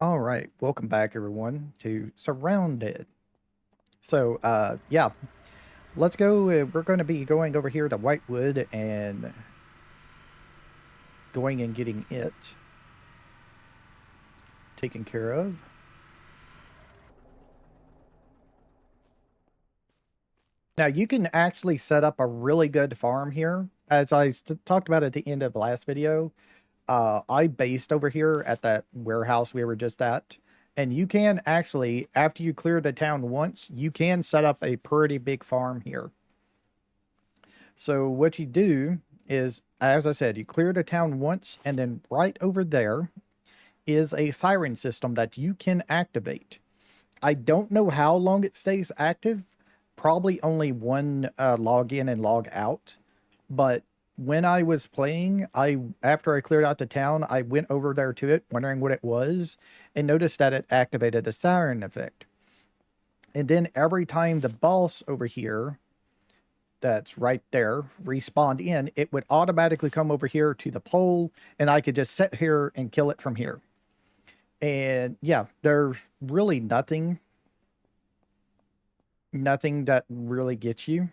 All right, welcome back everyone to SurrounDead. So, yeah, let's go. We're going to be going over here to Whitewood and going and getting it taken care of. Now, you can actually set up a really good farm here. As I talked about at the end of the last video, I based over here at that warehouse we were just at. And you can actually, after you clear the town once, you can set up a pretty big farm here. So what you do is, as I said, you clear the town once, and then right over there is a siren system that you can activate. I don't know how long it stays active. Probably only one log in and log out. But when I was playing, after I cleared out the town, I went over there to it, wondering what it was, and noticed that it activated the siren effect. And then every time the boss over here that's right there respawned in, it would automatically come over here to the pole, and I could just sit here and kill it from here. And yeah, there's really nothing that really gets you.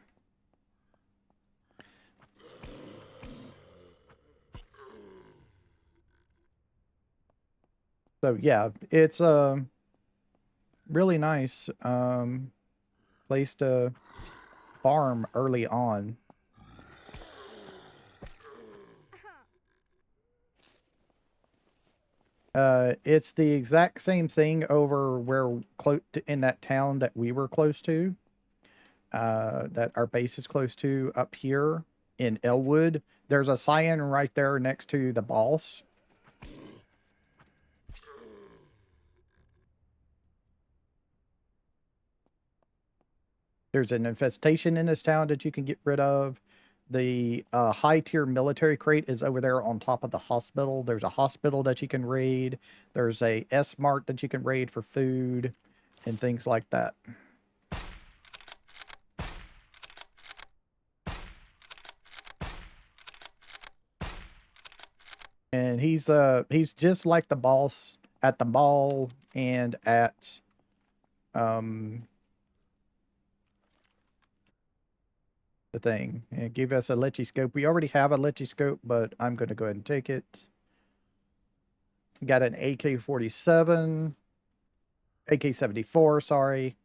So yeah, it's a really nice place to farm early on. It's the exact same thing over where close in that town that we were close to, that our base is close to up here in Elwood. There's a cyan right there next to the boss. There's an infestation in this town that you can get rid of. The high tier military crate is over there on top of the hospital. There's a hospital that you can raid. There's a S Mart that you can raid for food and things like that. And he's just like the boss at the mall and at the thing. And give us a lechy scope. We already have a lechy scope, but I'm going to go ahead and take it. Got an AK-47, AK-74, sorry.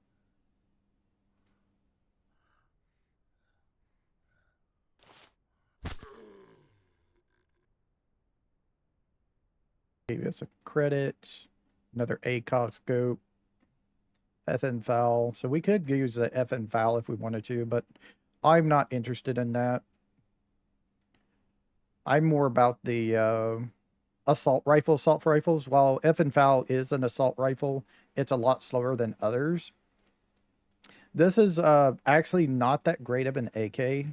Gave us a credit, another ACOG scope, FN foul. So we could use the FN foul if we wanted to, but I'm not interested in that. I'm more about the assault rifles. While FN foul is an assault rifle, it's a lot slower than others. This is actually not that great of an AK,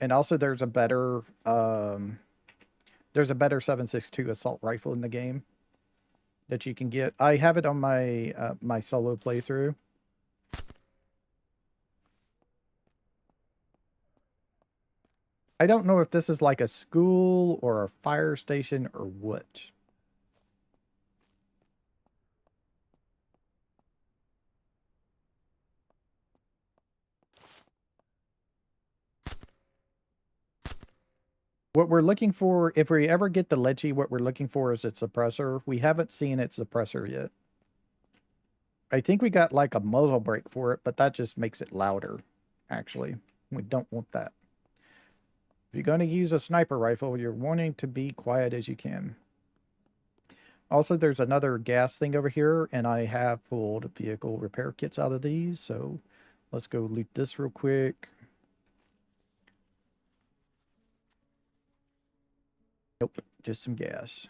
and also there's a better 7.62 assault rifle in the game that you can get. I have it on my my solo playthrough. I don't know if this is like a school or a fire station or what. What we're looking for, if we ever get the lechy, what we're looking for is its suppressor. We haven't seen its suppressor yet. I think we got like a muzzle brake for it, but that just makes it louder, actually. We don't want that. If you're going to use a sniper rifle, you're wanting to be quiet as you can. Also, there's another gas thing over here, and I have pulled vehicle repair kits out of these, so let's go loot this real quick. Nope, just some gas.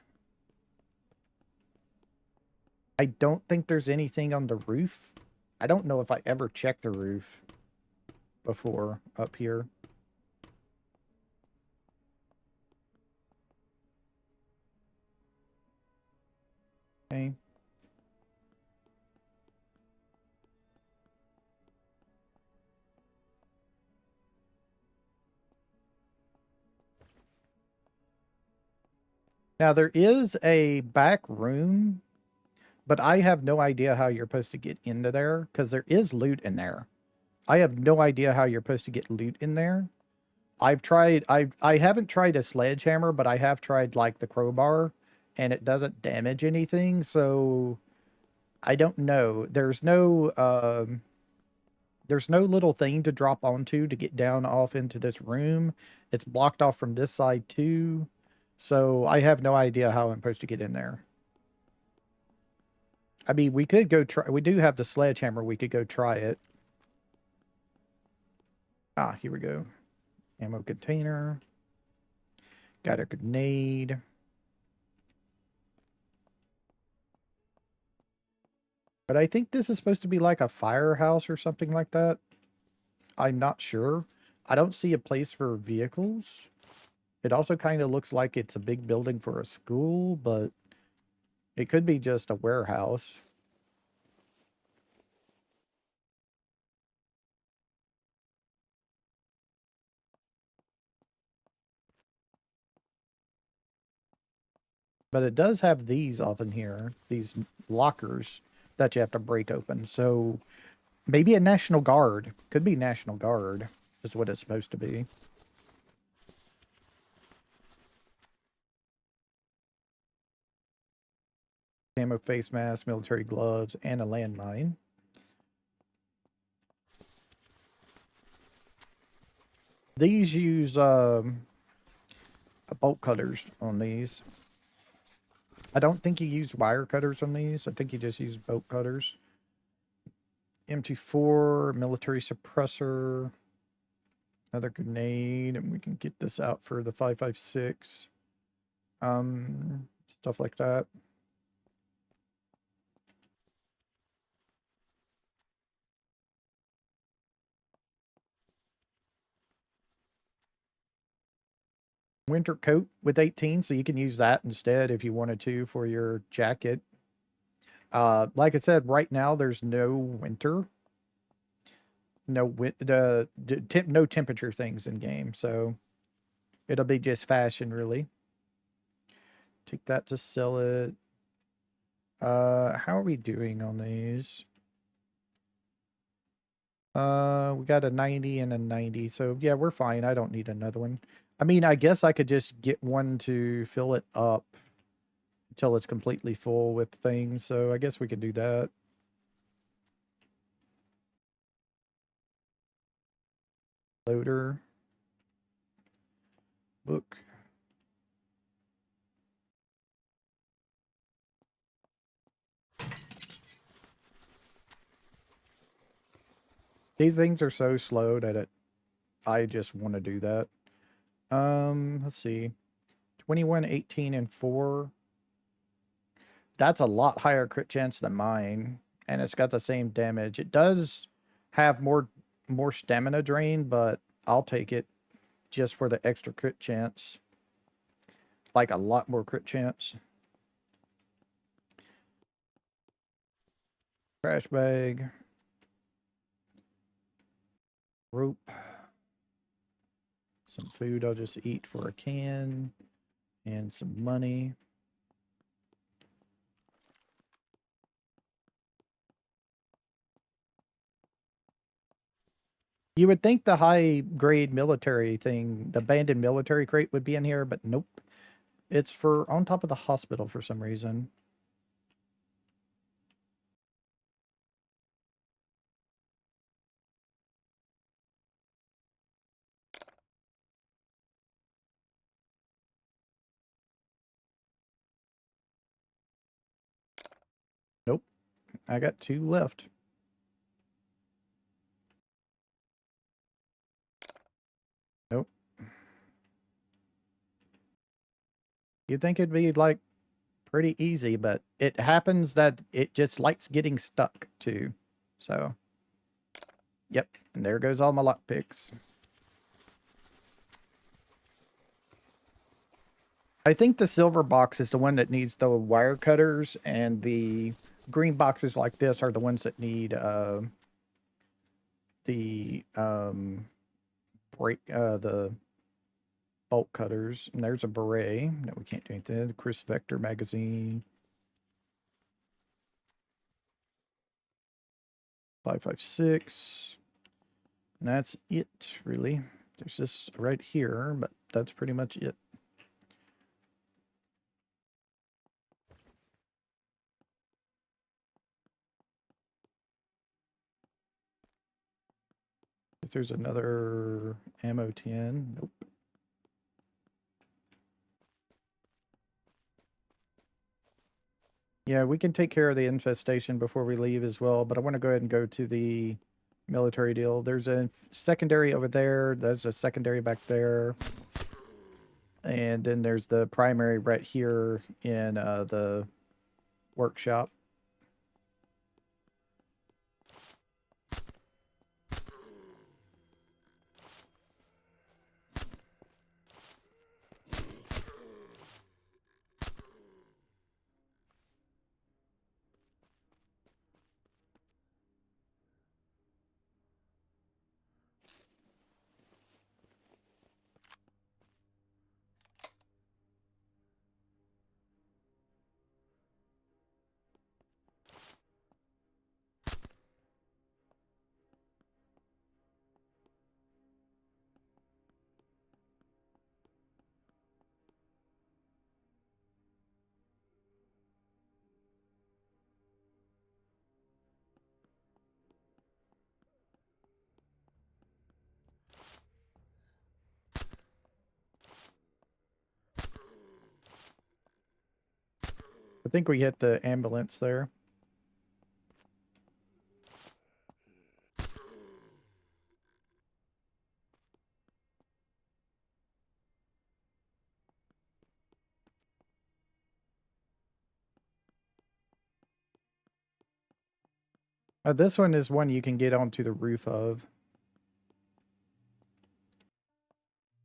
I don't think there's anything on the roof. I don't know if I ever checked the roof before up here. Okay. Now there is a back room But I have no idea how you're supposed to get into there because there is loot in there. I have no idea how you're supposed to get loot in there. I haven't tried a sledgehammer, but I have tried like the crowbar and it doesn't damage anything, so I don't know. There's no little thing to drop onto to get down off into this room. It's blocked off from this side too. So I have no idea how I'm supposed to get in there. I mean, we could go try. We do have the sledgehammer. We could go try it. Ah, here we go. Ammo container. Got a grenade. But I think this is supposed to be like a firehouse or something like that. I'm not sure. I don't see a place for vehicles. It also kind of looks like it's a big building for a school, but it could be just a warehouse. But it does have these off in here, these lockers that you have to break open. So maybe a National Guard. Could be National Guard is what it's supposed to be. Camo face mask, military gloves, and a landmine. These use bolt cutters on these. I don't think you use wire cutters on these. I think you just use bolt cutters. MT4, military suppressor, another grenade, and we can get this out for the 5.56. Stuff like that. Winter coat with 18, so you can use that instead if you wanted to for your jacket. Like I said, right now there's no winter, no temperature things in game, so it'll be just fashion really. Take that to sell it. How are we doing on these? We got a 90 and a 90, so yeah, we're fine. I don't need another one. I mean, I guess I could just get one to fill it up until it's completely full with things, so I guess we could do that. Loader. Book. These things are so slow that I just want to do that. Let's see. 21, 18, and 4. That's a lot higher crit chance than mine, and it's got the same damage. It does have more stamina drain, but I'll take it just for the extra crit chance. Like a lot more crit chance. Trash bag. Rope. Some food I'll just eat for a can. And some money. You would think the high grade military thing, the abandoned military crate would be in here, but nope. It's for on top of the hospital for some reason. Nope. I got 2 left. Nope. You'd think it'd be like pretty easy, but it happens that it just likes getting stuck too. So, yep. And there goes all my lockpicks. I think the silver box is the one that needs the wire cutters, and the green boxes like this are the ones that need the the bolt cutters. And there's a beret. No, we can't do anything. The Chris Vector magazine. 556. And that's it, really. There's this right here, but that's pretty much it. If there's another ammo tin, nope. Yeah, we can take care of the infestation before we leave as well, but I want to go ahead and go to the military deal. There's a secondary over there. There's a secondary back there. And then there's the primary right here in the workshop. I think we hit the ambulance there. This one is one you can get onto the roof of.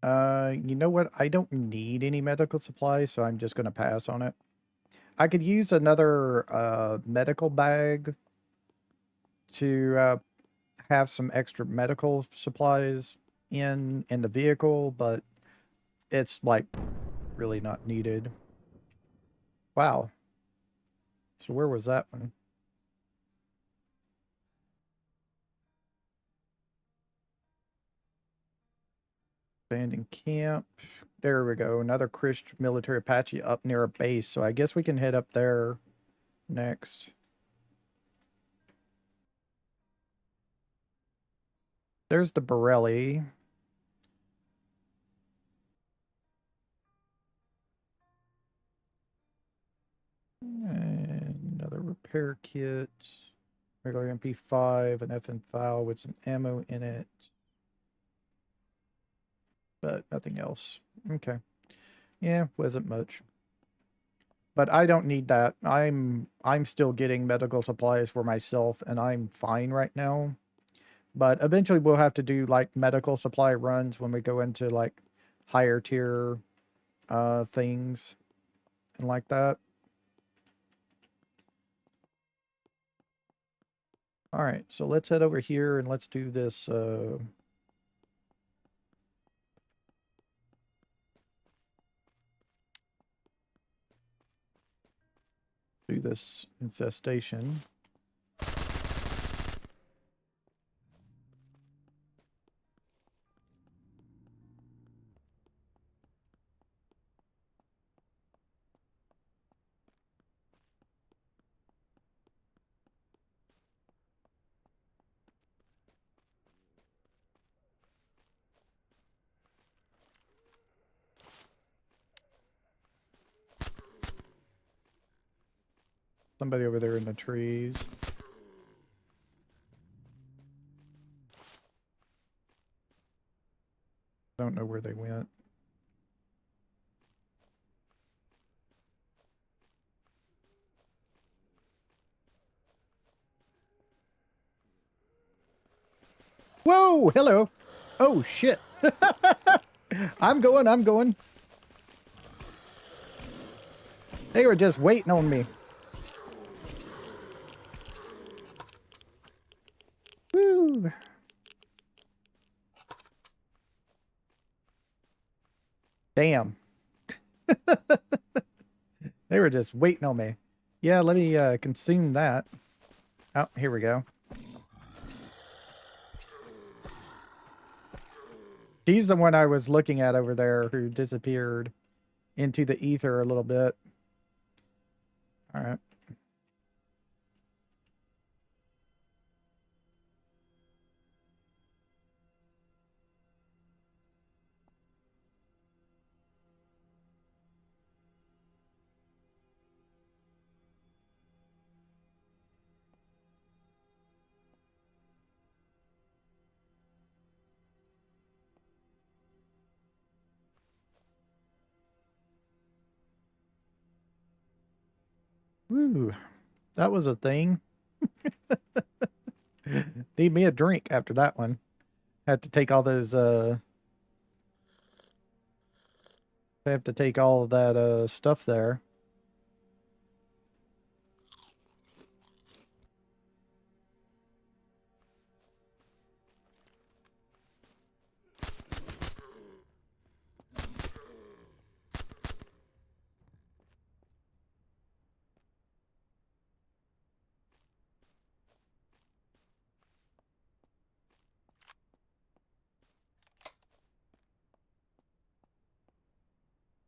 You know what? I don't need any medical supplies, so I'm just going to pass on it. I could use another medical bag to have some extra medical supplies in the vehicle, but it's like really not needed. Wow. So where was that one? Abandoned camp. There we go. Another Christian military Apache up near a base. So I guess we can head up there next. There's the Borelli. And another repair kit. Regular MP5, an FN file with some ammo in it. But nothing else. Okay. Yeah, wasn't much. But I don't need that. I'm still getting medical supplies for myself and I'm fine right now. But eventually we'll have to do like medical supply runs when we go into like higher tier things and like that. All right, so let's head over here and let's do this infestation. Somebody over there in the trees. Don't know where they went. Whoa, hello. Oh, shit. I'm going. They were just waiting on me. Woo. Damn. They were just waiting on me. Yeah, let me consume that. Oh, here we go. He's the one I was looking at over there who disappeared into the ether a little bit. All right. Woo. That was a thing. Need me a drink after that one. Had to take all those I have to take all of that stuff there.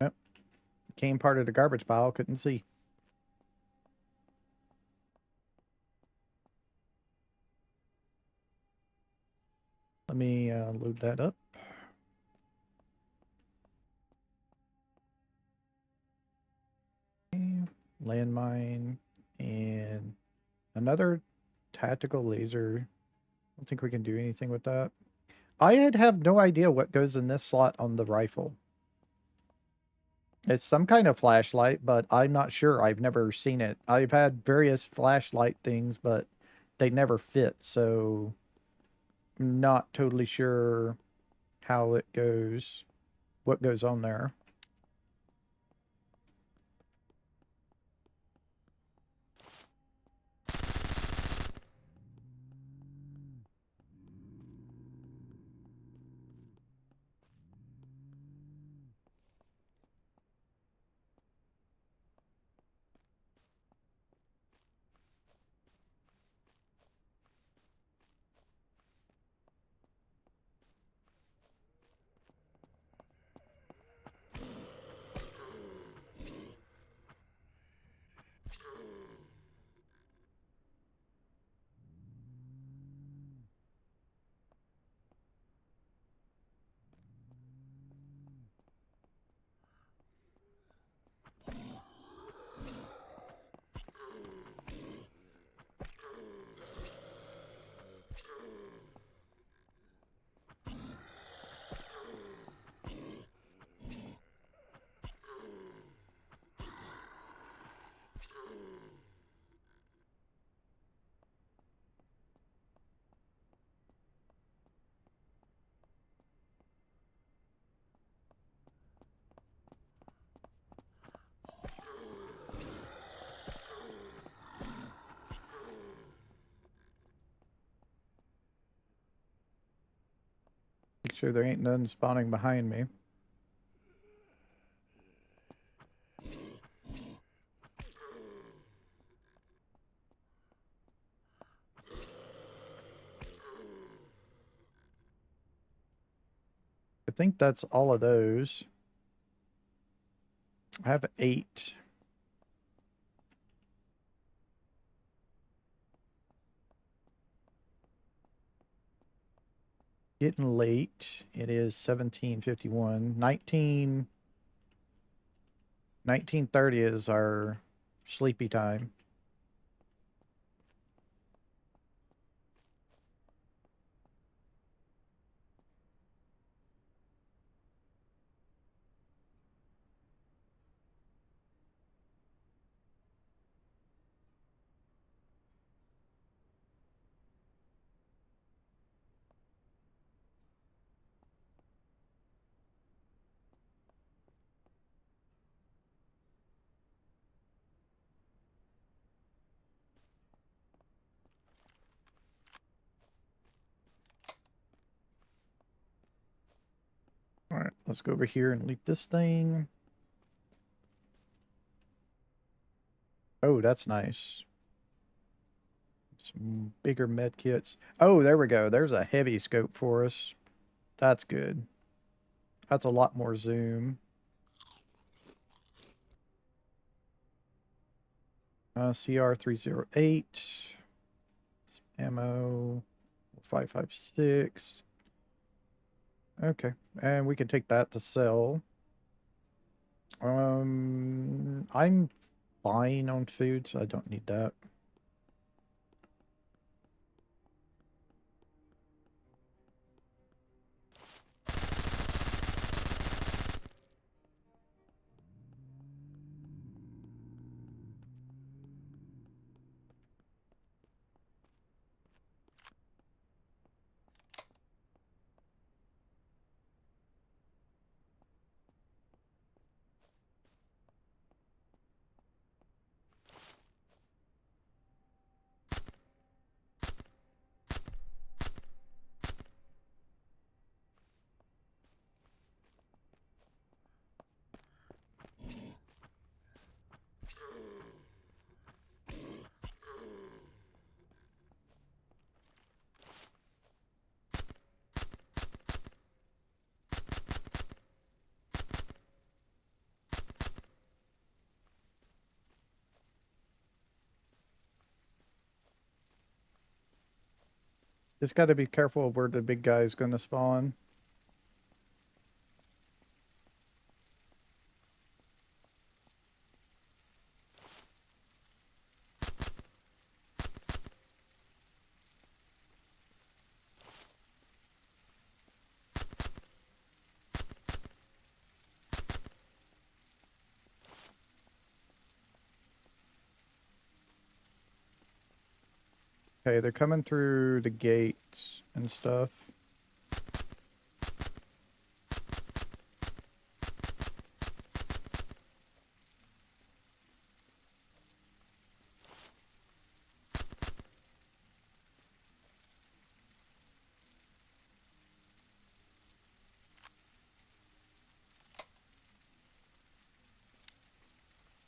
Yep. Came part of the garbage pile, couldn't see. Let me load that up. Landmine and another tactical laser. I don't think we can do anything with that. I have no idea what goes in this slot on the rifle. It's some kind of flashlight, but I'm not sure. I've never seen it. I've had various flashlight things, but they never fit, so I'm not totally sure how it goes, what goes on there. Make sure there ain't none spawning behind me. I think that's all of those. I have 8. Getting late. It is 17:51. 19:30 is our sleepy time. All right, let's go over here and loot this thing. Oh, that's nice. Some bigger med kits. Oh, there we go. There's a heavy scope for us. That's good. That's a lot more zoom. CR308. Ammo. 556. Okay. And we can take that to sell. I'm fine on food, so I don't need that. Just got to be careful of where the big guy is going to spawn. Okay, they're coming through the gates and stuff.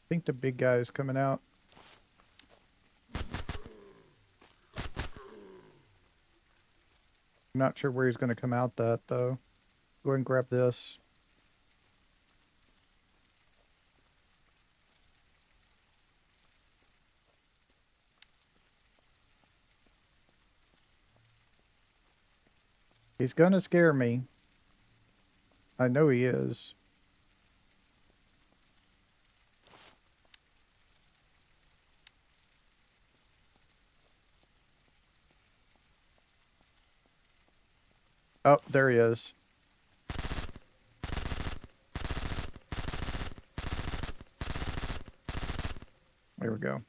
I think the big guy is coming out. I'm not sure where he's going to come out that, though. Go ahead and grab this. He's going to scare me. I know he is. Oh, there he is. There we go.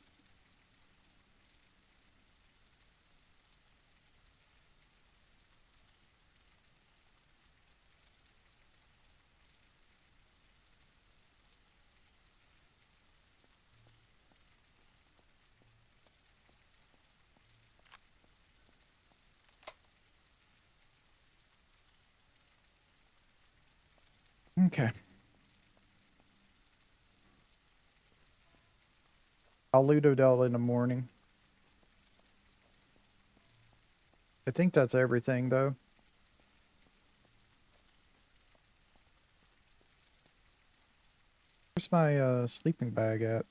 Okay. I'll loot it all in the morning. I think that's everything, though. Where's my sleeping bag at?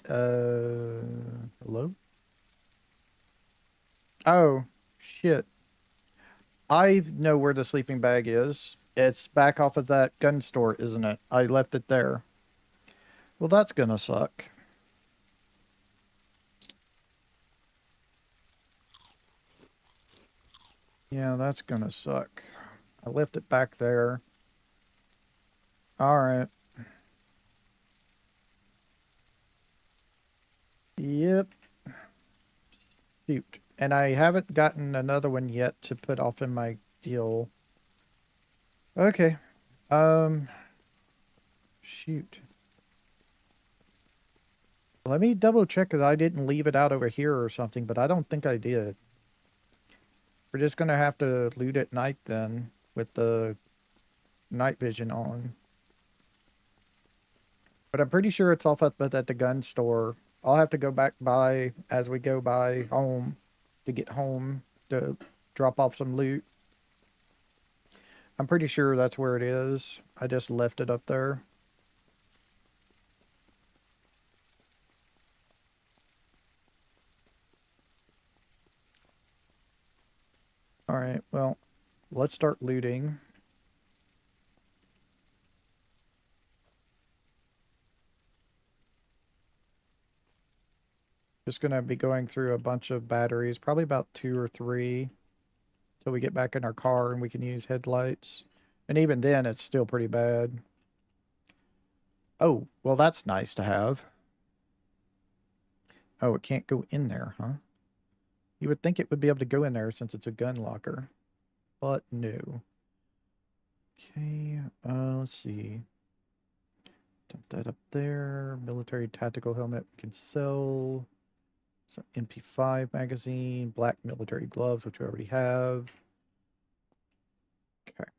Hello? Oh, shit. I know where the sleeping bag is. It's back off of that gun store, isn't it? I left it there. Well, that's gonna suck. Yeah, that's gonna suck. I left it back there. Alright. Yep. Shoot. And I haven't gotten another one yet to put off in my deal. Okay. Shoot. Let me double check that I didn't leave it out over here or something, but I don't think I did. We're just gonna have to loot at night then, with the night vision on. But I'm pretty sure it's off at the gun store. I'll have to go back by as we go by home to get home to drop off some loot. I'm pretty sure that's where it is. I just left it up there. All right, well, let's start looting. Just gonna be going through a bunch of batteries, probably about 2 or 3, till we get back in our car and we can use headlights. And even then, it's still pretty bad. Oh, well, that's nice to have. Oh, it can't go in there, huh? You would think it would be able to go in there since it's a gun locker, but no. Okay, let's see. Dump that up there. Military tactical helmet we can sell. Some MP5 magazine, black military gloves, which we already have. Okay.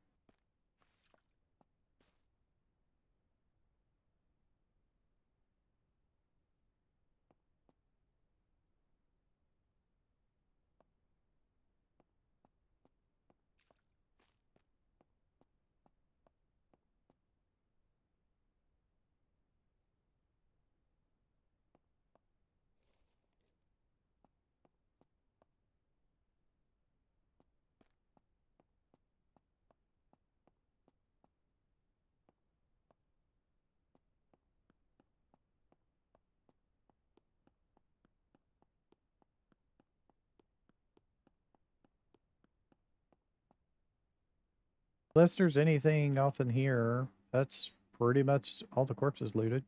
Unless there's anything off in here, that's pretty much all the corpses looted.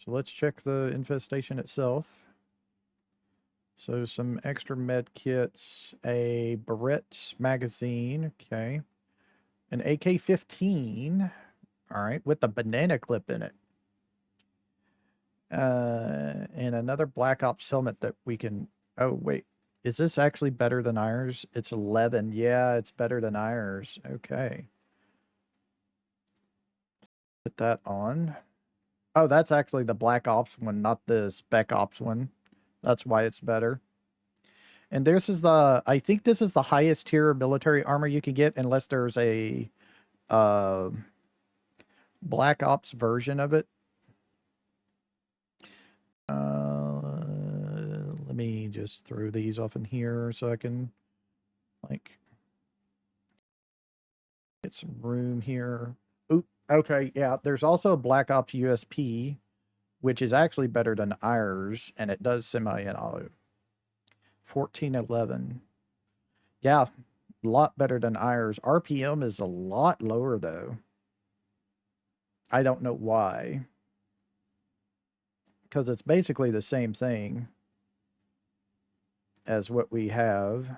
So let's check the infestation itself. So some extra med kits, a Barrett magazine, okay. An AK-15, all right, with the banana clip in it. And another Black Ops helmet that we can... Oh, wait. Is this actually better than ours? It's 11. Yeah, it's better than ours. Okay. Put that on. Oh, that's actually the Black Ops one, not the Spec Ops one. That's why it's better. And this is the... I think this is the highest tier military armor you can get unless there's a uh, Black Ops version of it. Let me just throw these off in here so I can, like, get some room here. Oop, okay, yeah, there's also a Black Ops USP, which is actually better than ours, and it does semi-auto. 1411. Yeah, a lot better than ours. RPM is a lot lower, though. I don't know why. Because it's basically the same thing as what we have.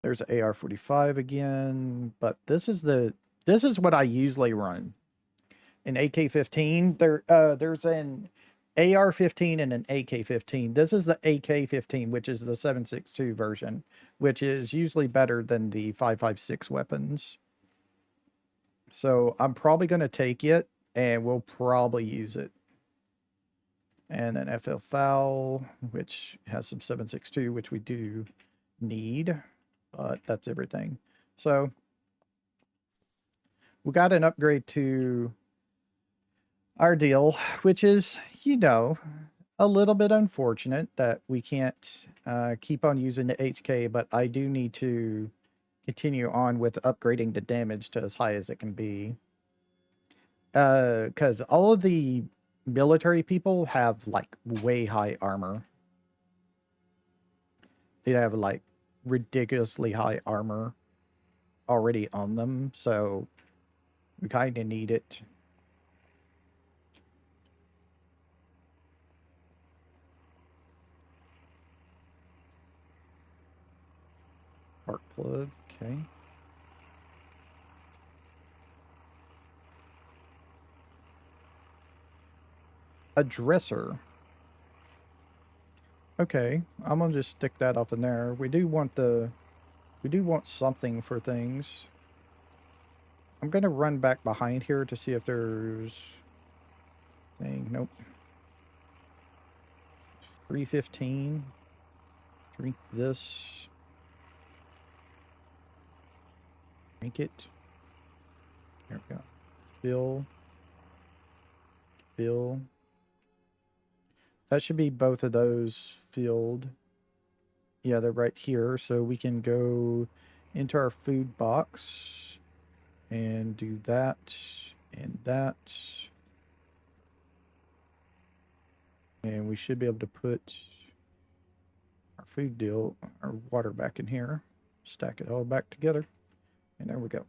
There's AR-45 again, but this is what I usually run. An AK-15. There's an AR-15 and an AK-15. This is the AK-15, which is the 7.62 version, which is usually better than the 5.56 weapons. So I'm probably going to take it, and we'll probably use it. And an FL Foul, which has some 7.62, which we do need, but that's everything. So we got an upgrade to our deal, which is, a little bit unfortunate that we can't keep on using the HK, but I do need to continue on with upgrading the damage to as high as it can be. Because all of the military people have, like, way high armor. They have, like, ridiculously high armor already on them, so we kind of need it. Spark plug, okay. A dresser. Okay, I'm gonna just stick that up in there. We do want something for things. I'm gonna run back behind here to see if there's thing. Nope. 315. Drink this. Drink it. There we go. Fill. Fill. That should be both of those filled. Yeah, they're right here. So we can go into our food box and do that and that. And we should be able to put our food deal, our water back in here. Stack it all back together. And there we go.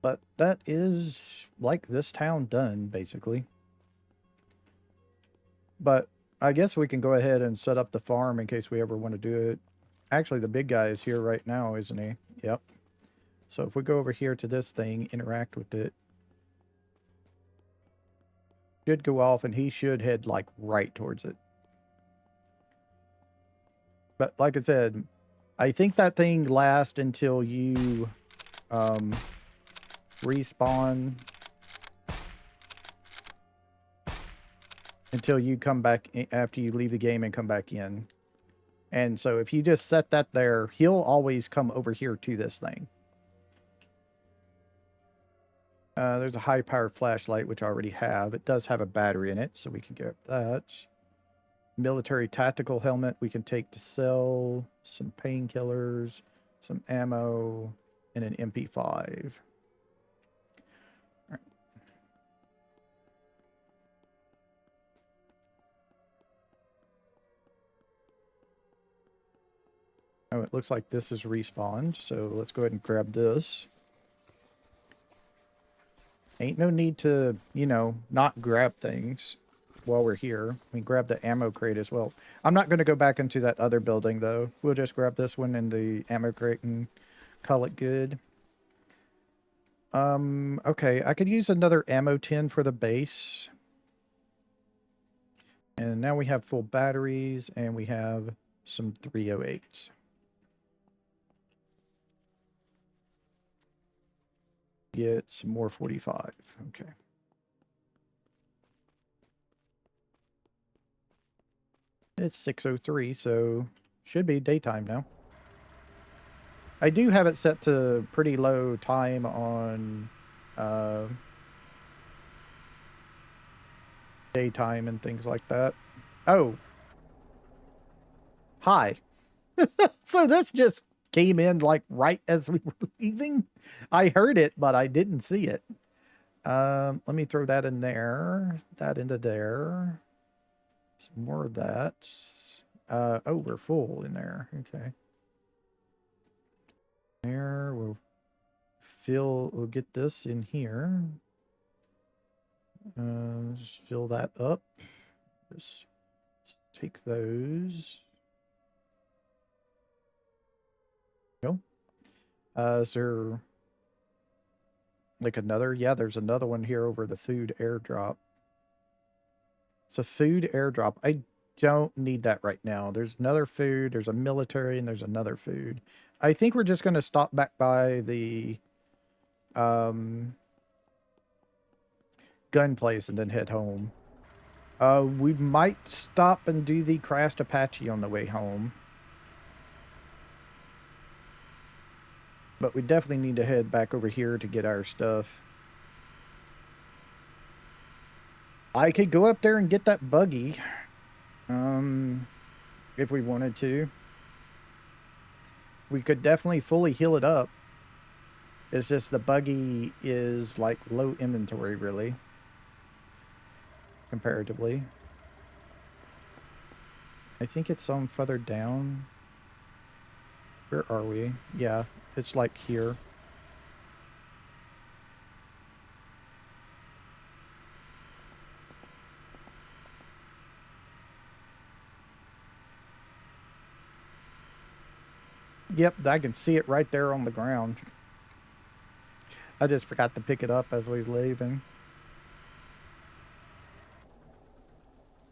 But that is like this town done, basically. But I guess we can go ahead and set up the farm in case we ever want to do it. Actually, the big guy is here right now, isn't he? Yep. So if we go over here to this thing, interact with it, should go off and he should head like right towards it. But like I said, I think that thing lasts until you respawn, until you come back after you leave the game and come back in. And so if you just set that there, he'll always come over here to this thing. There's a high-powered flashlight, which I already have. It does have a battery in it, so we can get that. Military tactical helmet we can take to sell. Some painkillers, some ammo, and an MP5. All right. Oh, it looks like this is respawned, so let's go ahead and grab this. Ain't no need to, you know, not grab things while we're here. We grab the ammo crate as well. I'm not going to go back into that other building, though. We'll just grab this one in the ammo crate and call it good. Okay, I could use another ammo tin for the base. And now we have full batteries, and we have some 308s. Get some more 45. Okay. It's 6:03, so should be daytime now. I do have it set to pretty low time on daytime and things like that. Oh. Hi. So this just came in like right as we were leaving. I heard it, but I didn't see it. Let me throw that in there. That into there. Some more of that. Oh, we're full in there. Okay. There, we'll get this in here. Just fill that up. Just take those. Go. Is there like another? Yeah, there's another one here over the food airdrop. It's a food airdrop. I don't need that right now. There's another food, there's a military, and there's another food. I think we're just going to stop back by the gun place and then head home. We might stop and do the Crashed Apache on the way home. But we definitely need to head back over here to get our stuff. I could go up there and get that buggy. If we wanted to. We could definitely fully heal it up. It's just the buggy is like low inventory, really. Comparatively. I think it's on further down. Where are we? Yeah, it's like here. Yep, I can see it right there on the ground. I just forgot to pick it up as we was leaving.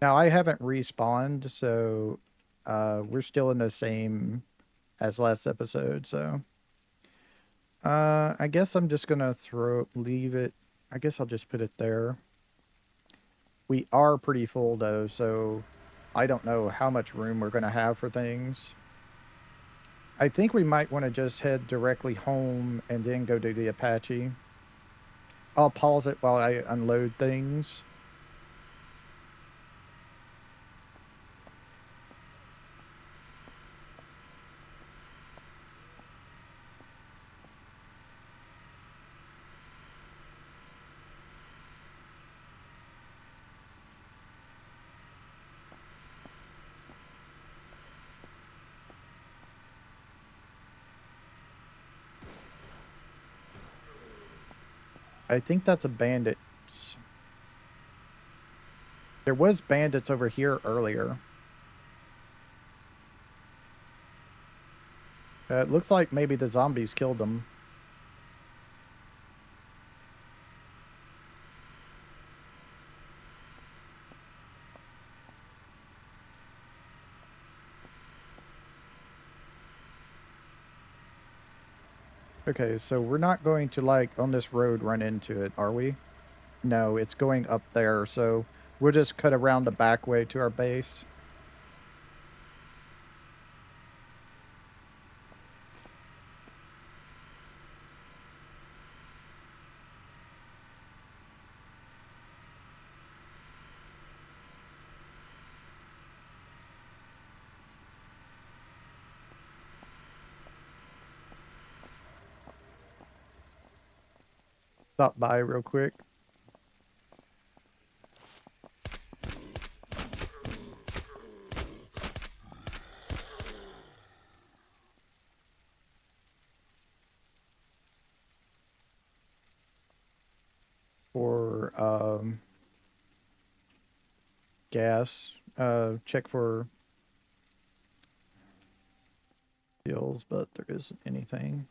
Now, I haven't respawned, so we're still in the same as last episode, so I guess I'm just gonna leave it. I guess I'll just put it there. We are pretty full though, so I don't know how much room we're gonna have for things. I think we might want to just head directly home and then go to the Apache. I'll pause it while I unload things. I think that's a bandits. There was bandits over here earlier. It looks like maybe the zombies killed them. Okay, so we're not going to, like, on this road run into it, are we? No, it's going up there, so we'll just cut around the back way to our base. Stop by real quick. For gas. Check for fuels, but there isn't anything.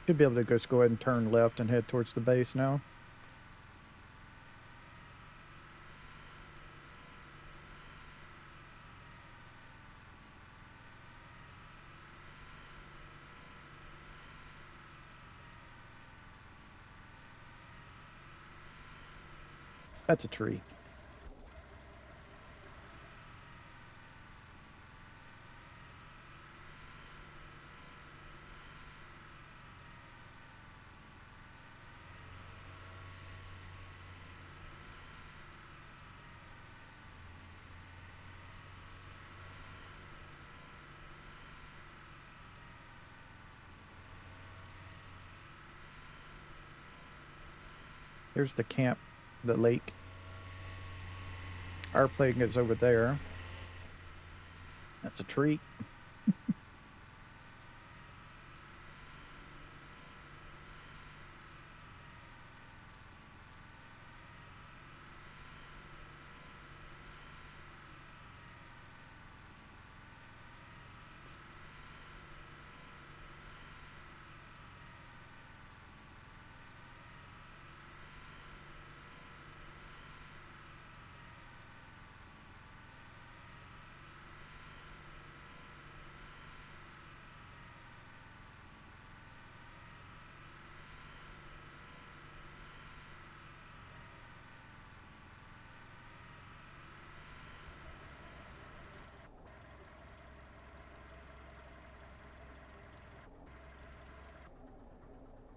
Should be able to just go ahead and turn left and head towards the base now. That's a tree. Here's the camp, the lake. Our plane is over there. That's a tree.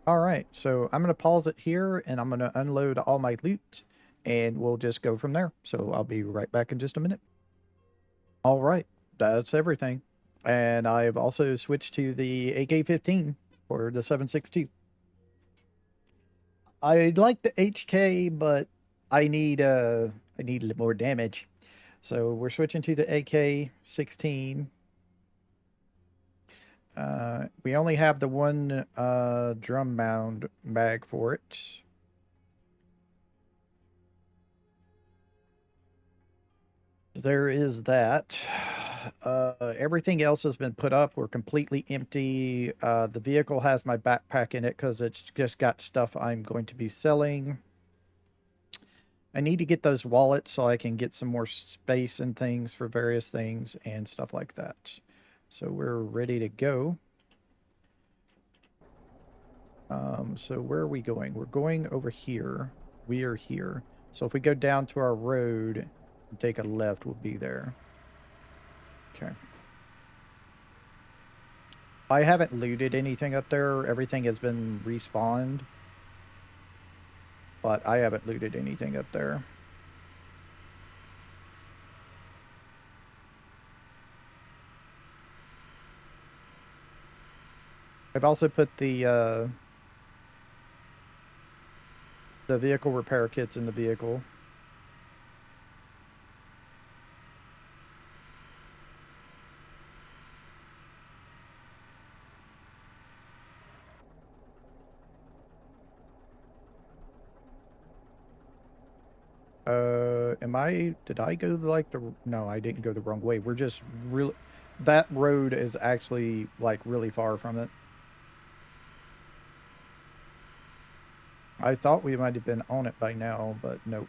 All right, so I'm going to pause it here and I'm going to unload all my loot and we'll just go from there. So I'll be right back in just a minute. All right, that's everything. And I've also switched to the AK-15 for the 7.62. I like the HK, but I need a little more damage. So we're switching to the AK-16. We only have the one drum mound mag for it. There is that. Everything else has been put up. We're completely empty. The vehicle has my backpack in it because it's just got stuff I'm going to be selling. I need to get those wallets so I can get some more space and things for various things and stuff like that. So we're ready to go. So where are we going? We're going over here. We are here. So if we go down to our road and take a left, we'll be there. Okay. I haven't looted anything up there. Everything has been respawned. But I haven't looted anything up there. I've also put the vehicle repair kits in the vehicle. Did I go like no, I didn't go the wrong way. We're just really, that road is actually like really far from it. I thought we might have been on it by now, but nope.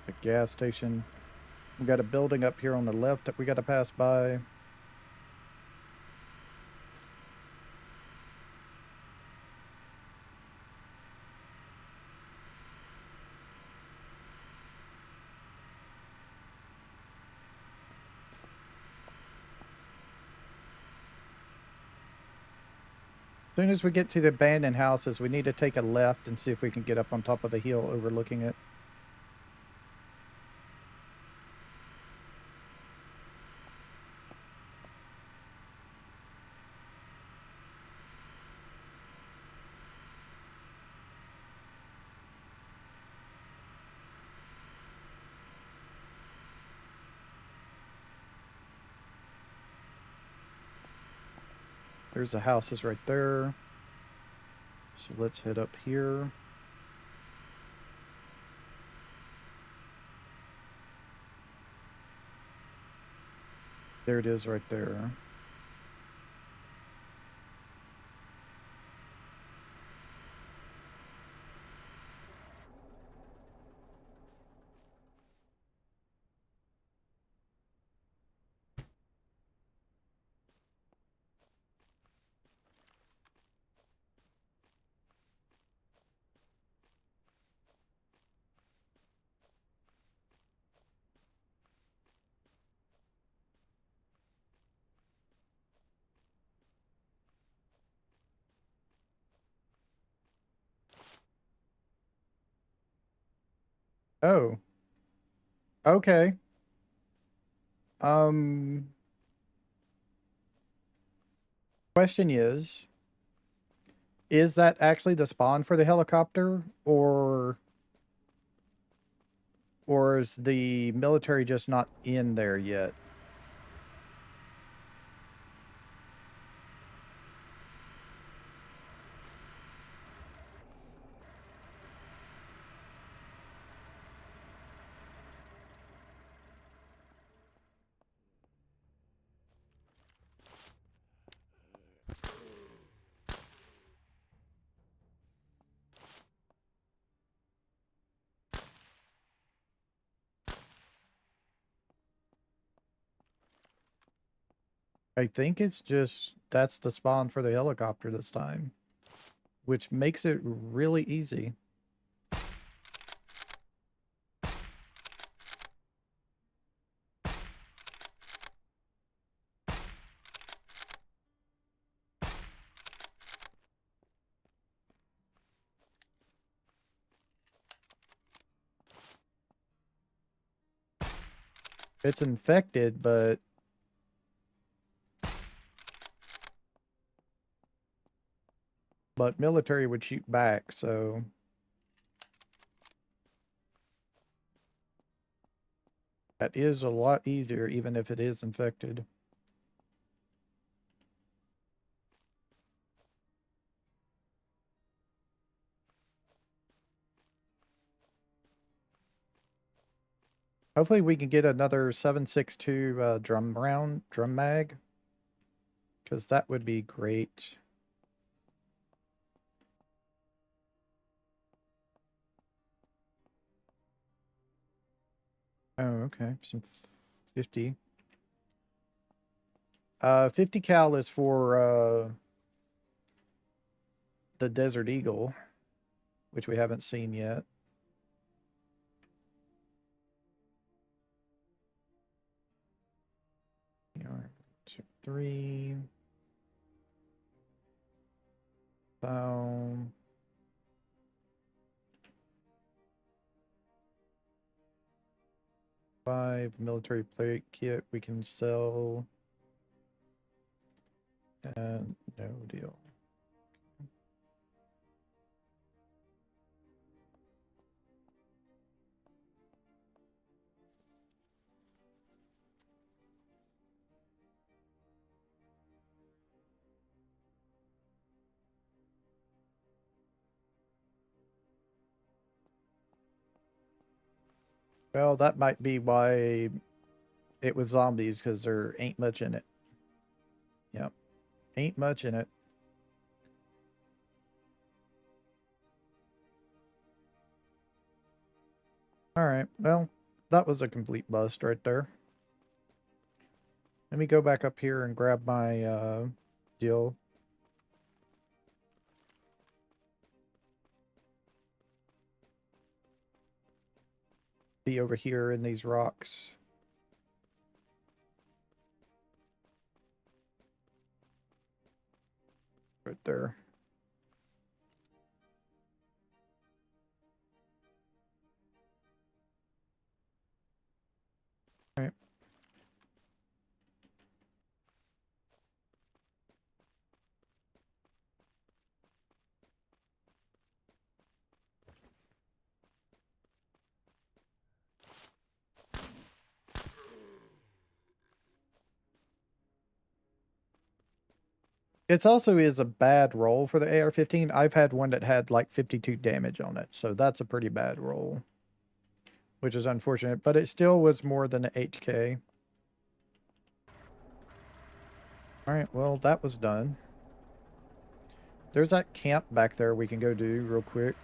The gas station. We got a building up here on the left that we got to pass by. As soon as we get to the abandoned houses, we need to take a left and see if we can get up on top of the hill overlooking it. There's the houses right there. So let's head up here. There it is right there. Oh, okay. Um, Question is that actually the spawn for the helicopter, or is the military just not in there yet? I think it's just that's the spawn for the helicopter this time, which makes it really easy. It's infected, but military would shoot back, so that is a lot easier even if it is infected. Hopefully we can get another 7.62 drum mag, because that would be great. Oh, okay. Some 50. 50 cal is for the Desert Eagle, which we haven't seen yet. Two, three. Found. Five military plate kit we can sell. And no deal. Well, that might be why it was zombies, because there ain't much in it. Yep. Ain't much in it. Alright, well, that was a complete bust right there. Let me go back up here and grab my deal. Be over here in these rocks. Right there. Alright. It also is a bad roll for the AR-15. I've had one that had like 52 damage on it, so that's a pretty bad roll, which is unfortunate, but it still was more than an 8K. Alright, well, that was done. There's that camp back there we can go do real quick.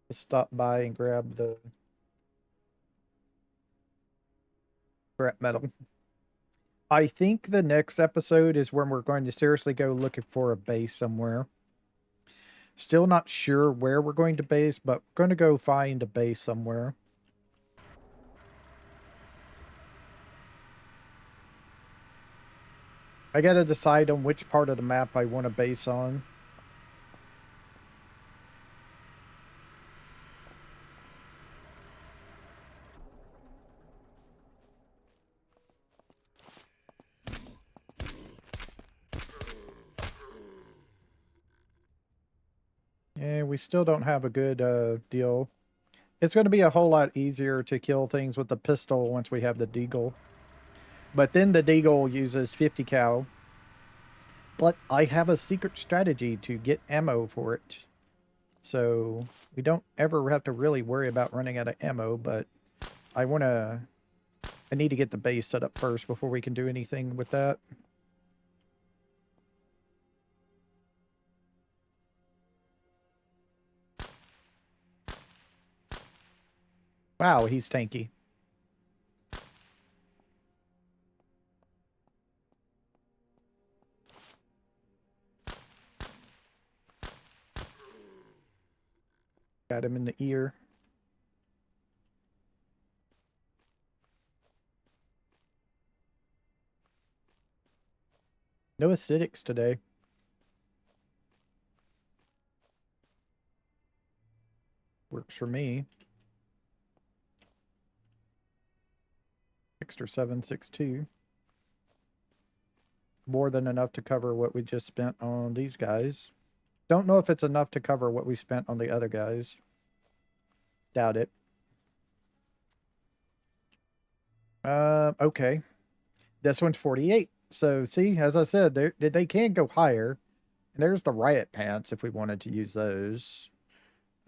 Let's stop by and grab the scrap metal. I think the next episode is when we're going to seriously go looking for a base somewhere. Still not sure where we're going to base, but we're going to go find a base somewhere. I gotta decide on which part of the map I want to base on. Yeah, we still don't have a good deal. It's going to be a whole lot easier to kill things with the pistol once we have the deagle. But then the deagle uses 50 cal. But I have a secret strategy to get ammo for it. So we don't ever have to really worry about running out of ammo, but I need to get the base set up first before we can do anything with that. Wow, he's tanky. Got him in the ear. No acidics today. Works for me. Extra 7.62. More than enough to cover what we just spent on these guys. Don't know if it's enough to cover what we spent on the other guys. Doubt it. Okay. This one's 48. So see, as I said, they can go higher. And there's the riot pants if we wanted to use those.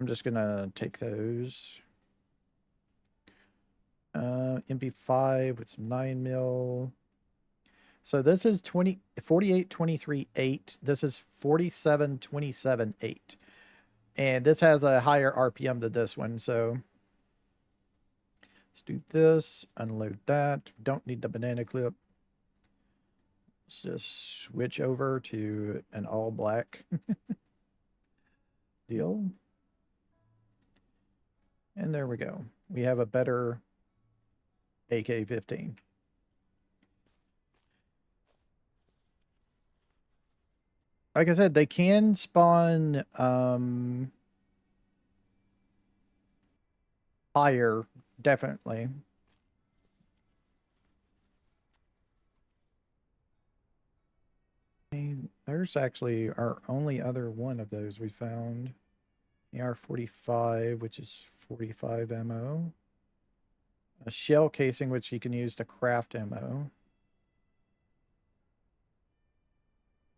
I'm just gonna take those. MP5 with some 9 mil. So this is 4823.8. This is 4727.8. And this has a higher RPM than this one, so let's do this, unload that. Don't need the banana clip. Let's just switch over to an all black deal. And there we go. We have a better AK-15. Like I said, they can spawn higher, definitely. There's actually our only other one of those we found. The R45, which is 45 ammo. A shell casing, which you can use to craft ammo.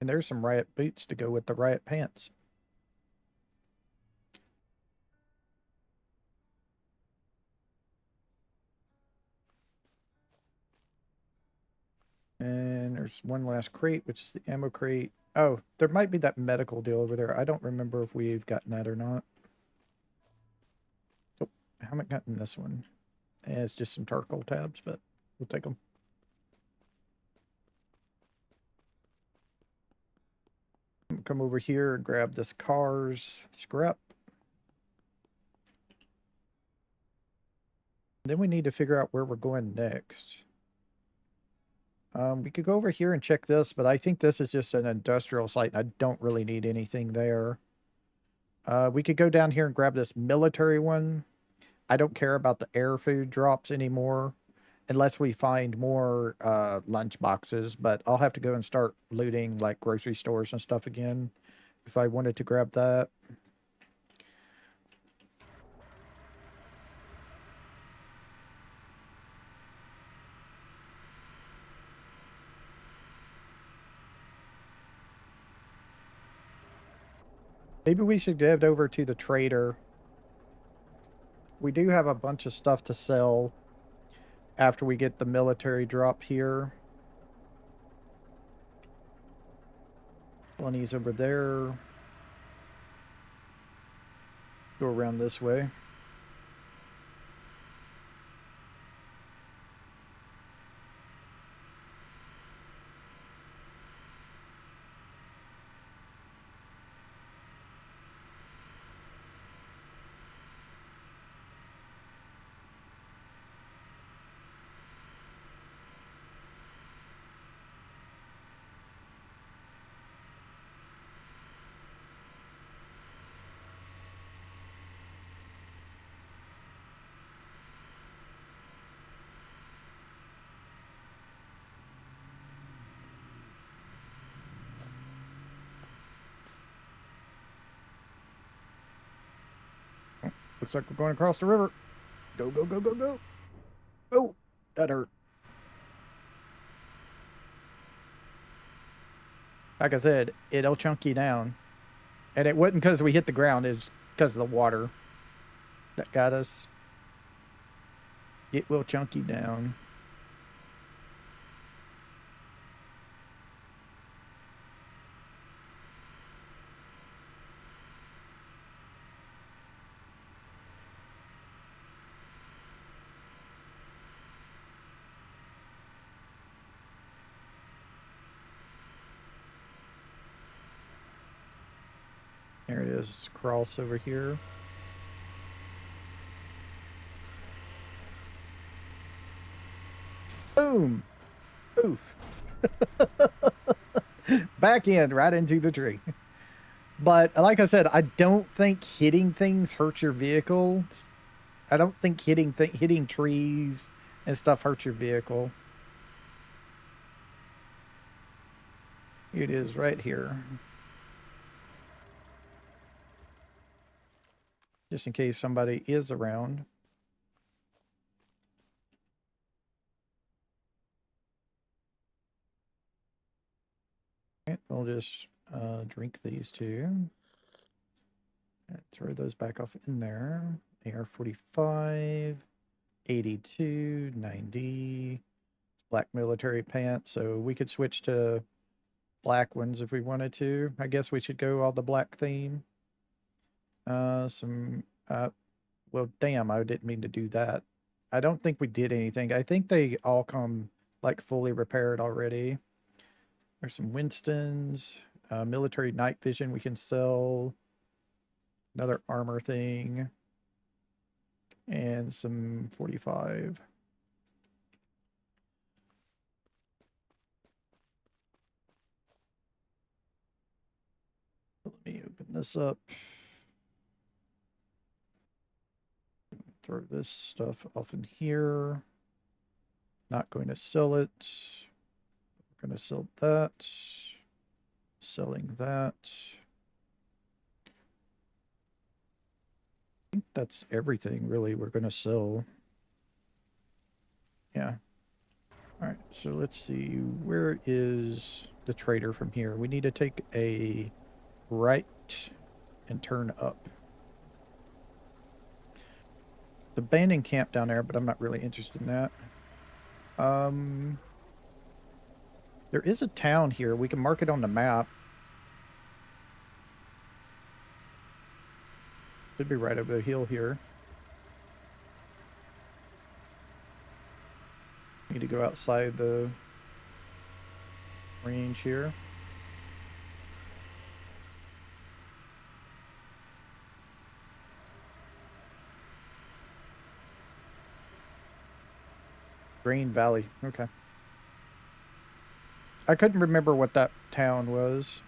And there's some riot boots to go with the riot pants. And there's one last crate, which is the ammo crate. Oh, there might be that medical deal over there. I don't remember if we've gotten that or not. Oh, I haven't gotten this one. Yeah, it's just some charcoal tabs, but we'll take them. Come over here and grab this car's scrap. Then we need to figure out where we're going next. We could go over here and check this, but I think this is just an industrial site, and I don't really need anything there. We could go down here and grab this military one. I don't care about the air food drops anymore, unless we find more lunch boxes, but I'll have to go and start looting like grocery stores and stuff again if I wanted to grab that. Maybe we should head over to the trader. We do have a bunch of stuff to sell after we get the military drop here. Bunny's over there. Go around this way. Looks like we're going across the river. Go, go, go, go, go. Oh, that hurt. Like I said, it'll chunk you down. And it wasn't because we hit the ground, it's because of the water that got us. It will chunk you down. There it is. Cross over here. Boom. Oof. Back in, right into the tree. But like I said, I don't think hitting things hurts your vehicle. I don't think hitting trees and stuff hurts your vehicle. It is right here. Just in case somebody is around. we'll just drink these two. And throw those back off in there. AR-45, 82, 90, black military pants. So we could switch to black ones if we wanted to. I guess we should go all the black theme. Well, damn, I didn't mean to do that. I don't think we did anything. I think they all come like fully repaired already. There's some Winstons, military night vision we can sell, another armor thing, and some 45. Let me open this up. Throw this stuff off in here. Not going to sell it. We're going to sell that. Selling that. I think that's everything really we're going to sell. Yeah. All right, so let's see. Where is the trader from here? We need to take a right and turn up. The abandoned camp down there, but I'm not really interested in that. There is a town here. We can mark it on the map. Should be right over the hill here. Need to go outside the range here. Green Valley. Okay. I couldn't remember what that town was.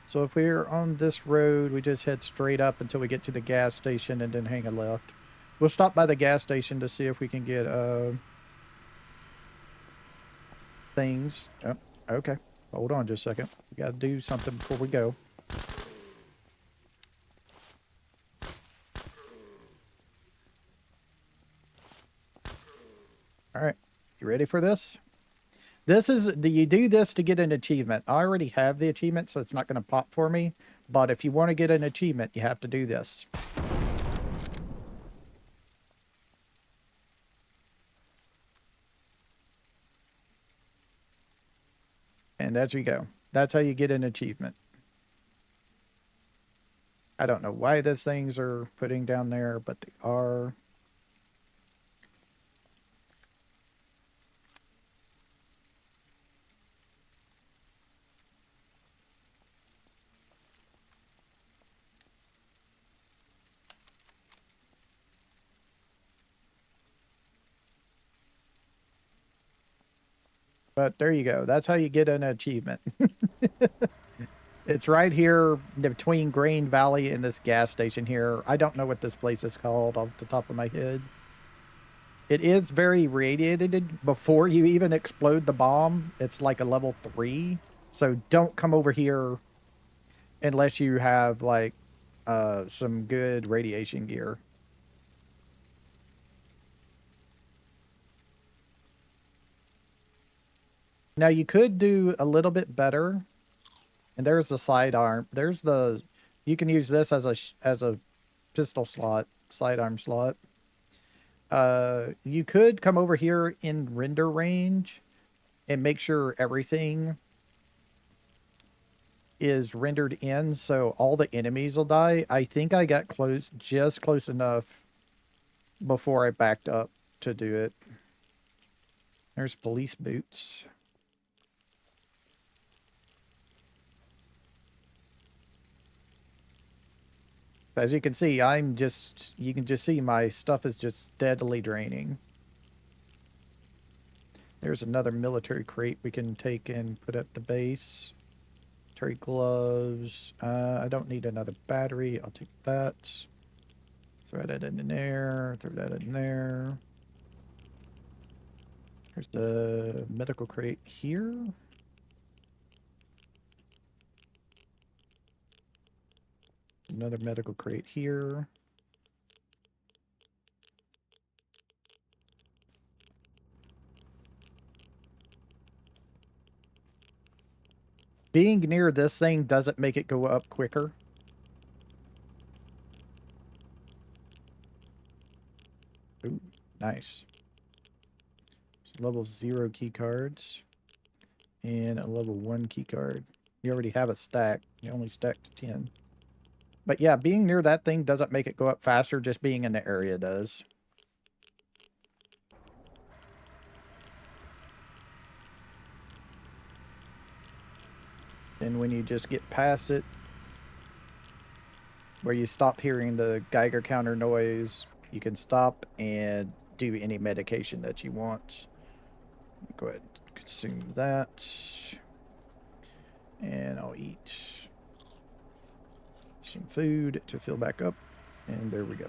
So if we're on this road, we just head straight up until we get to the gas station and then hang a left. We'll stop by the gas station to see if we can get things. Oh, okay. Hold on just a second. We got to do something before we go. All right. You ready for this? You do this to get an achievement. I already have the achievement, so it's not going to pop for me. But if you want to get an achievement, you have to do this. And as we go. That's how you get an achievement. I don't know why those things are putting down there, but they are. But there you go. That's how you get an achievement. It's right here between Green Valley and this gas station here. I don't know what this place is called off the top of my head. It is very radiated. Before you even explode the bomb, it's like a level 3. So don't come over here unless you have like some good radiation gear. Now you could do a little bit better. And there's the sidearm. There's the you can use this as a pistol slot, sidearm slot. You could come over here in render range and make sure everything is rendered in so all the enemies will die. I think I got just close enough before I backed up to do it. There's police boots. As you can see, you can just see my stuff is just steadily draining. There's another military crate we can take and put at the base. Military gloves. I don't need another battery. I'll take that. Throw that in there. Throw that in there. There's the medical crate here. Another medical crate here. Being near this thing doesn't make it go up quicker. Ooh, nice. So level 0 key cards. And a level 1 key card. You already have a stack. You only stacked to 10. But yeah, being near that thing doesn't make it go up faster. Just being in the area does. And when you just get past it, where you stop hearing the Geiger counter noise, you can stop and do any medication that you want. Go ahead and consume that. And I'll eat some food to fill back up. And there we go.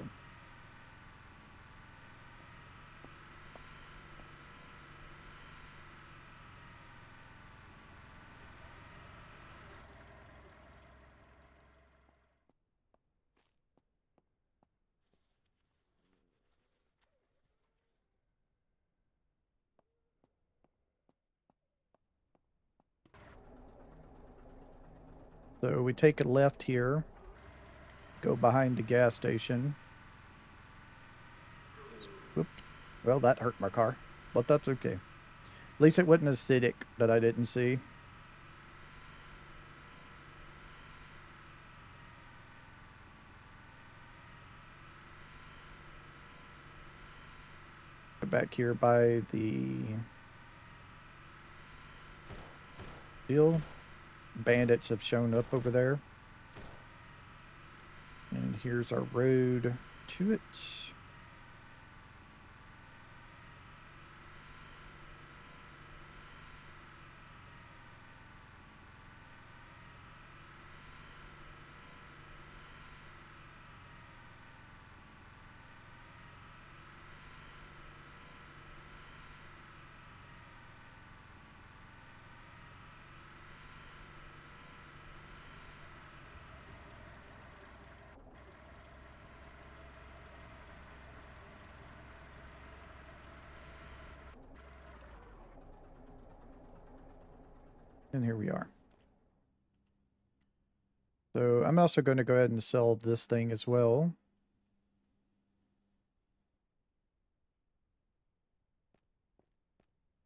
So we take a left here, go behind the gas station. Whoop. Well, that hurt my car, but that's okay. At least it wasn't acidic that I didn't see. Go back here by the deal. Bandits have shown up over there. And here's our road to it. And here we are. So I'm also going to go ahead and sell this thing as well.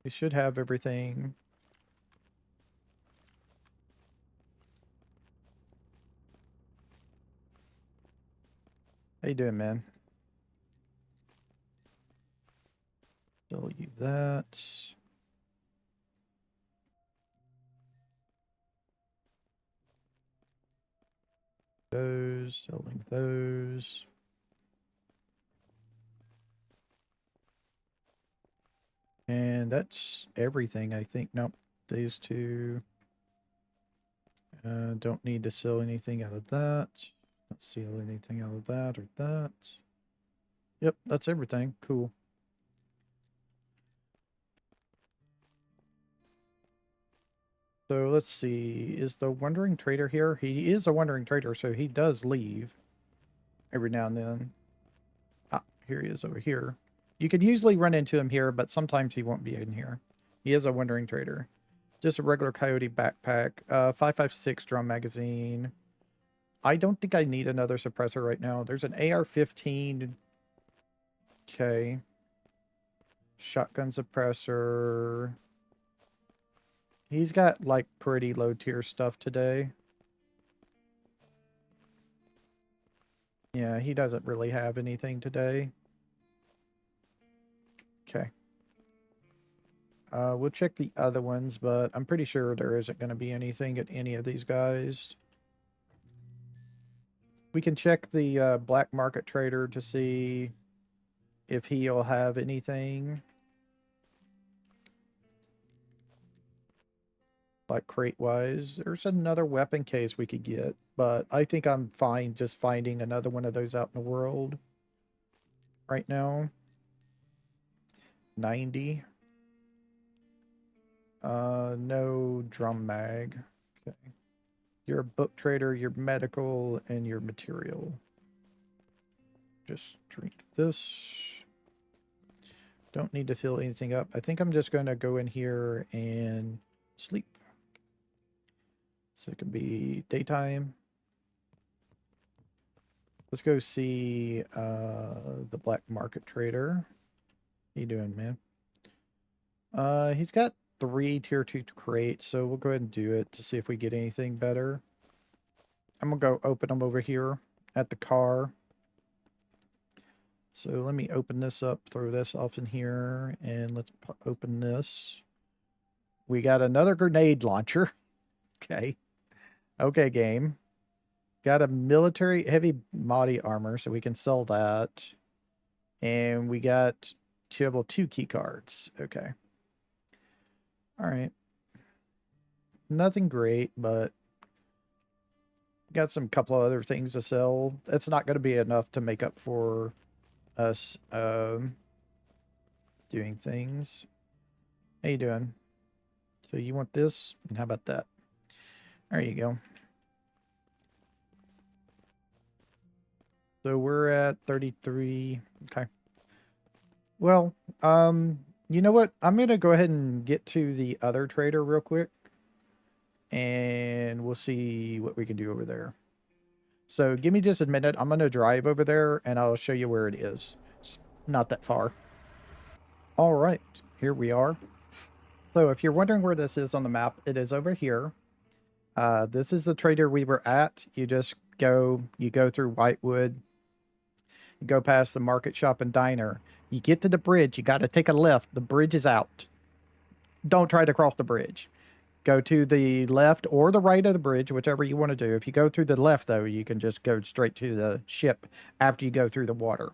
We should have everything. How you doing, man? Sell you that. Those, selling those. And that's everything, I think. Nope, these two. Don't need to sell anything out of that. Don't sell anything out of that or that. Yep, that's everything. Cool. So let's see. Is the Wandering Trader here? He is a Wandering Trader, so he does leave every now and then. Ah, here he is over here. You could usually run into him here, but sometimes he won't be in here. He is a Wandering Trader. Just a regular coyote backpack. 5.56 drum magazine. I don't think I need another suppressor right now. There's an AR-15. Okay. Shotgun suppressor. He's got, like, pretty low-tier stuff today. Yeah, he doesn't really have anything today. Okay. We'll check the other ones, but I'm pretty sure there isn't going to be anything at any of these guys. We can check the black market trader to see if he'll have anything. Like crate-wise. There's another weapon case we could get, but I think I'm fine just finding another one of those out in the world right now. 90. No drum mag. Okay. You're a book trader, you're medical, and you're material. Just drink this. Don't need to fill anything up. I think I'm just going to go in here and sleep. So it can be daytime. Let's go see the black market trader. How you doing, man? He's got 3 tier 2 crates, so we'll go ahead and do it to see if we get anything better. I'm gonna go open them over here at the car. So let me open this up, throw this off in here, and let's open this. We got another grenade launcher. Okay. Okay, game. Got a military heavy body armor, so we can sell that. And we got level 2 key cards. Okay. All right. Nothing great, but got some couple of other things to sell. It's not going to be enough to make up for us doing things. How you doing? So you want this? And how about that? There you go. So we're at 33. Okay. Well, you know what? I'm going to go ahead and get to the other trader real quick. And we'll see what we can do over there. So give me just a minute. I'm going to drive over there and I'll show you where it is. It's not that far. All right, here we are. So if you're wondering where this is on the map, it is over here. This is the trader we were at. You go through Whitewood. You go past the market shop and diner. You get to the bridge. You got to take a left. The bridge is out. Don't try to cross the bridge. Go to the left or the right of the bridge, whichever you want to do. If you go through the left, though, you can just go straight to the ship after you go through the water.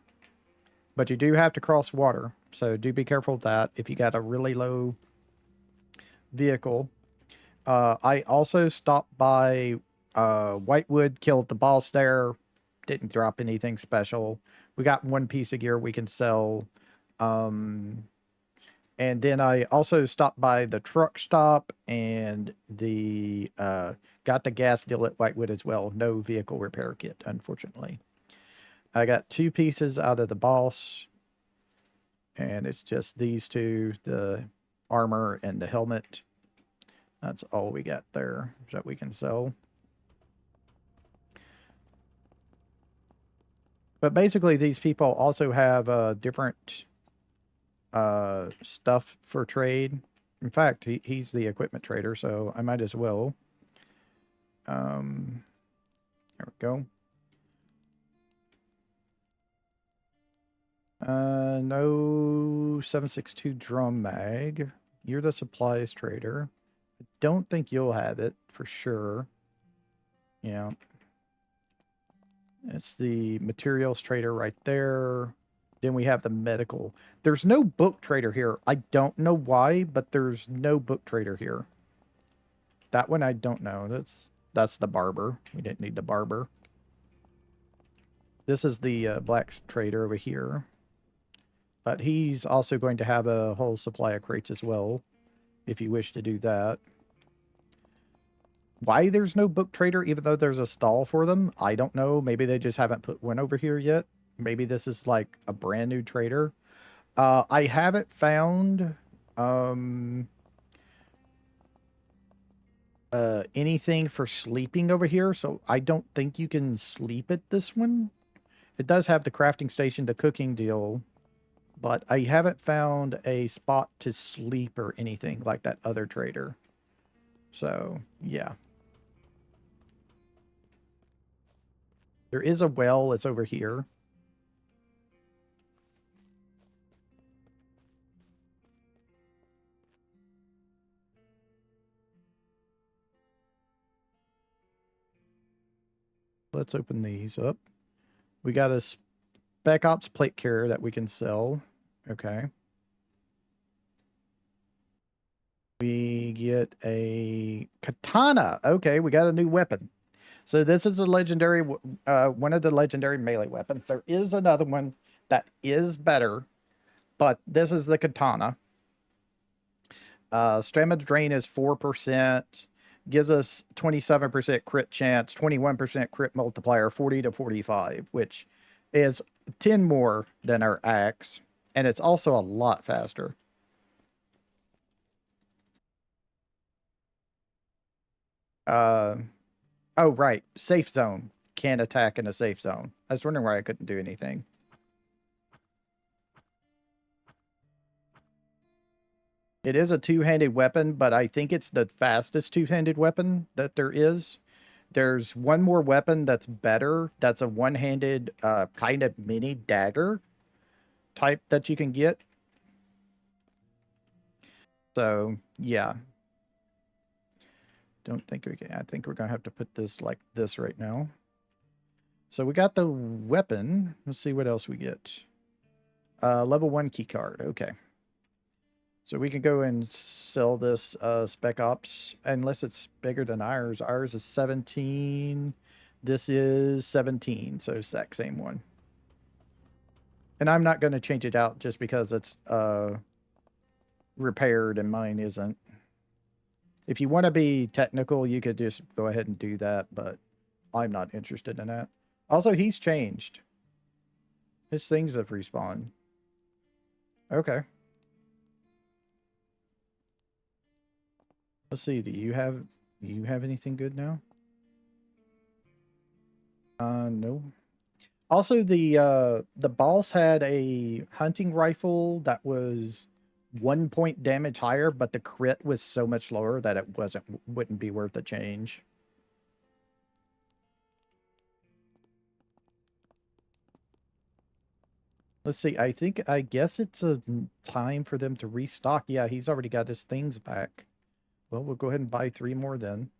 But you do have to cross water, so do be careful of that if you got a really low vehicle. I also stopped by Whitewood, killed the boss there. Didn't drop anything special. We got 1 piece of gear we can sell. And then I also stopped by the truck stop and the got the gas deal at Whitewood as well. No vehicle repair kit, unfortunately. I got 2 pieces out of the boss. And it's just these 2, the armor and the helmet. That's all we got there that we can sell. But basically, these people also have different stuff for trade. In fact, he's the equipment trader, so I might as well. There we go. No 7.62 drum mag. You're the supplies trader. I don't think you'll have it for sure. Yeah. It's the materials trader right there. Then we have the medical. There's no book trader here. I don't know why, but there's no book trader here. That one I don't know. That's the barber. We didn't need the barber. This is the black trader over here. But he's also going to have a whole supply of crates as well, if you wish to do that. Why there's no book trader, even though there's a stall for them, I don't know. Maybe they just haven't put one over here yet. Maybe this is like a brand new trader. I haven't found anything for sleeping over here, so I don't think you can sleep at this one. It does have the crafting station, the cooking deal, but I haven't found a spot to sleep or anything like that other trader. So, yeah. There is a well. It's over here. Let's open these up. We got a Spec Ops plate carrier that we can sell. Okay. We get a katana. Okay, we got a new weapon. So this is a legendary, one of the legendary melee weapons. There is another one that is better, but this is the katana. Stamina drain is 4%. Gives us 27% crit chance, 21% crit multiplier, 40 to 45, which is 10 more than our axe. And it's also a lot faster. Uh, oh, right. Safe zone. Can't attack in a safe zone. I was wondering why I couldn't do anything. It is a two-handed weapon, but I think it's the fastest two-handed weapon that there is. There's one more weapon that's better. That's a one-handed kind of mini dagger type that you can get. So, yeah. Don't think we can. I think we're going to have to put this like this right now. So we got the weapon. Let's see what else we get. Level 1 key card. Okay. So we can go and sell this Spec Ops, unless it's bigger than ours. Ours is 17. This is 17, so exact same one. And I'm not going to change it out just because it's repaired and mine isn't. If you want to be technical, you could just go ahead and do that, but I'm not interested in that. Also, he's changed. His things have respawned. Okay. Let's see. Do you have anything good now? No. Also, the boss had a hunting rifle that was 1 point damage higher, but the crit was so much lower that it wouldn't be worth the change. Let's see. I guess it's a time for them to restock. Yeah, he's already got his things back. Well, we'll go ahead and buy 3 more then.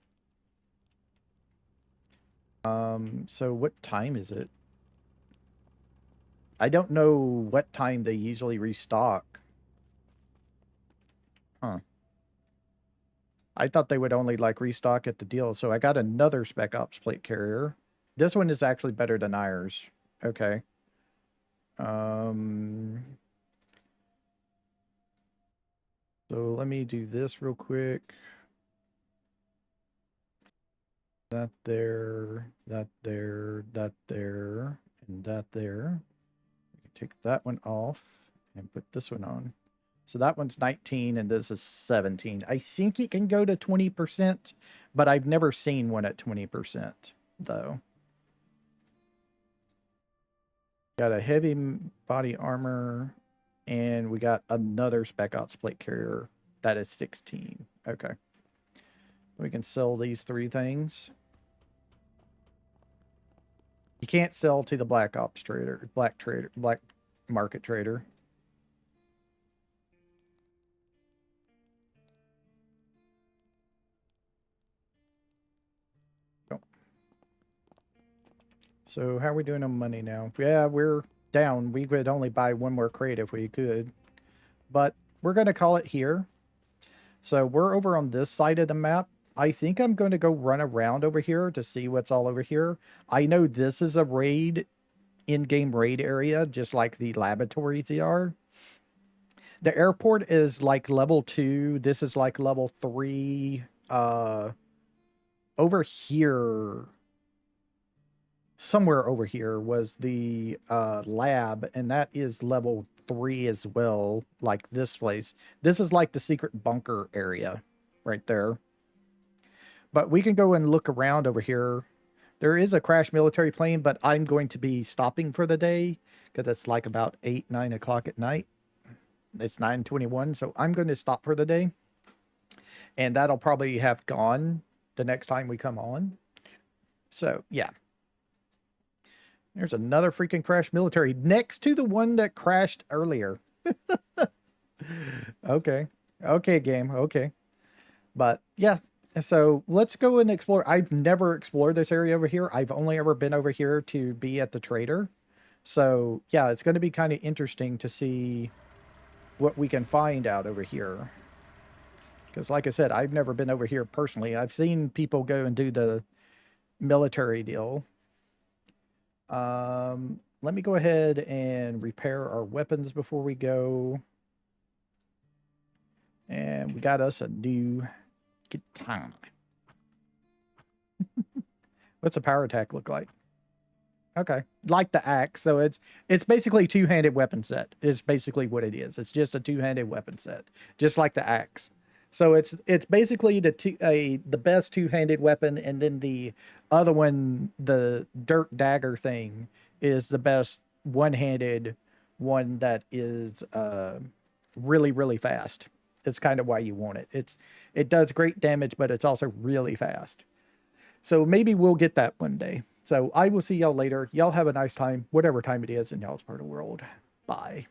So what time is it? I don't know what time they usually restock. Huh. I thought they would only like restock at the deal. So I got another Spec Ops plate carrier. This one is actually better than ours. Okay. So let me do this real quick. That there, that there, that there, and that there. We can take that one off and put this one on. So that one's 19 and this is 17. I think it can go to 20%, but I've never seen one at 20%, though. Got a heavy body armor, and we got another Spec Ops plate carrier that is 16. Okay. We can sell these 3 things. You can't sell to the black market trader. So how are we doing on money now? Yeah, we're down. We could only buy 1 more crate if we could. But we're going to call it here. So we're over on this side of the map. I think I'm going to go run around over here to see what's all over here. I know this is a raid, in-game raid area, just like the laboratories are. The airport is like level 2. This is like level 3. Over here, somewhere over here was the lab, and that is level 3 as well, like this place. This is like the secret bunker area right there. But we can go and look around over here. There is a crashed military plane, but I'm going to be stopping for the day because it's like about 8, 9 o'clock at night. It's 9:21, so I'm going to stop for the day. And that'll probably have gone the next time we come on. So, yeah. There's another freaking crashed military next to the one that crashed earlier. Okay. Okay, game. Okay. But, yeah. So, let's go and explore. I've never explored this area over here. I've only ever been over here to be at the trader. So, yeah, it's going to be kind of interesting to see what we can find out over here. Because, like I said, I've never been over here personally. I've seen people go and do the military deal. Let me go ahead and repair our weapons before we go. And we got us a new katana. What's a power attack look like? Okay. Like the axe. So it's basically a two-handed weapon set. Is basically what it is. It's just a two-handed weapon set. Just like the axe. So it's basically the best two-handed weapon, and then the other one, the dirt dagger thing, is the best one-handed one that is really really fast. It's kind of why you want it. It does great damage, but it's also really fast. So maybe we'll get that one day. So I will see y'all later. Y'all have a nice time, whatever time it is in y'all's part of the world. Bye.